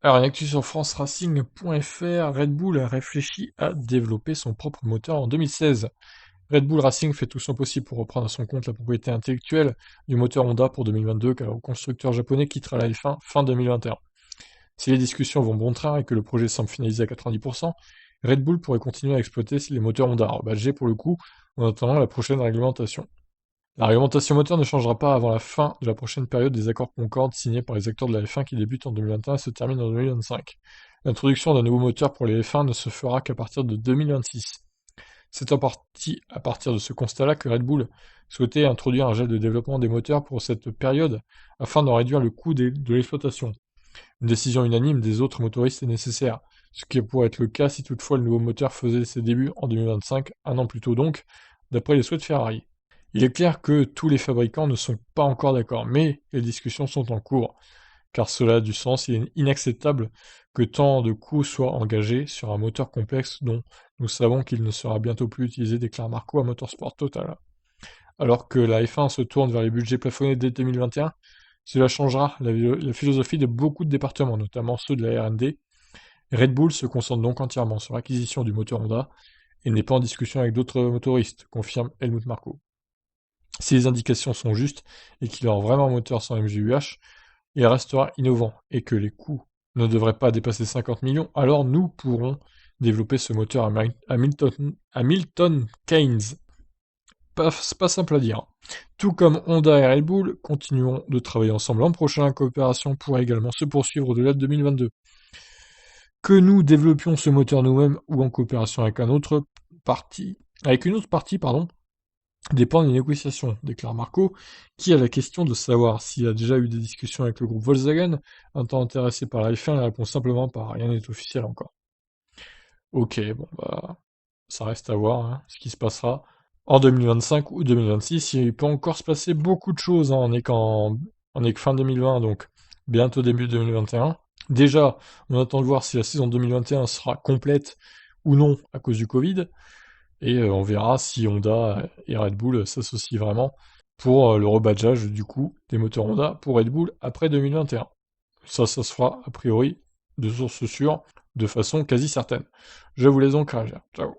Alors, une actu sur FranceRacing.fr, Red Bull a réfléchi à développer son propre moteur en 2016. Red Bull Racing fait tout son possible pour reprendre à son compte la propriété intellectuelle du moteur Honda pour 2022, car le constructeur japonais quittera la F1 fin 2021. Si les discussions vont bon train et que le projet semble finalisé à 90%, Red Bull pourrait continuer à exploiter les moteurs Honda, badgés pour le coup, en attendant la prochaine réglementation. La réglementation moteur ne changera pas avant la fin de la prochaine période des accords Concorde signés par les acteurs de la F1 qui débutent en 2021 et se terminent en 2025. L'introduction d'un nouveau moteur pour les F1 ne se fera qu'à partir de 2026. C'est en partie à partir de ce constat-là que Red Bull souhaitait introduire un gel de développement des moteurs pour cette période afin d'en réduire le coût de l'exploitation. Une décision unanime des autres motoristes est nécessaire, ce qui pourrait être le cas si toutefois le nouveau moteur faisait ses débuts en 2025, un an plus tôt donc, d'après les souhaits de Ferrari. Il est clair que tous les fabricants ne sont pas encore d'accord, mais les discussions sont en cours, car cela a du sens. Il est inacceptable que tant de coûts soient engagés sur un moteur complexe dont nous savons qu'il ne sera bientôt plus utilisé, déclare Marco à Motorsport Total. Alors que la F1 se tourne vers les budgets plafonnés dès 2021, cela changera la philosophie de beaucoup de départements, notamment ceux de la R&D. Red Bull se concentre donc entièrement sur l'acquisition du moteur Honda et n'est pas en discussion avec d'autres motoristes, confirme Helmut Marko. Si les indications sont justes et qu'il aura vraiment un moteur sans MGUH, il restera innovant et que les coûts ne devraient pas dépasser 50 millions, alors nous pourrons développer ce moteur à Milton Keynes. C'est pas simple à dire. Tout comme Honda et Red Bull, continueront de travailler ensemble l'an prochain. La coopération pourrait également se poursuivre au-delà de 2022. Que nous développions ce moteur nous-mêmes ou en coopération avec une autre partie, dépend des négociations, déclare Marco, qui a la question de savoir s'il a déjà eu des discussions avec le groupe Volkswagen, un temps intéressé par la F1, il répond simplement par rien n'est officiel encore. Ok, bon bah, ça reste à voir ce qui se passera en 2025 ou 2026. Il peut encore se passer beaucoup de choses, on est que fin 2020, donc bientôt début 2021. Déjà, on attend de voir si la saison 2021 sera complète ou non à cause du Covid. Et on verra si Honda et Red Bull s'associent vraiment pour le rebadgeage du coup des moteurs Honda pour Red Bull après 2021. Ça se fera a priori de source sûre, de façon quasi certaine. Je vous laisse donc réagir. Ciao.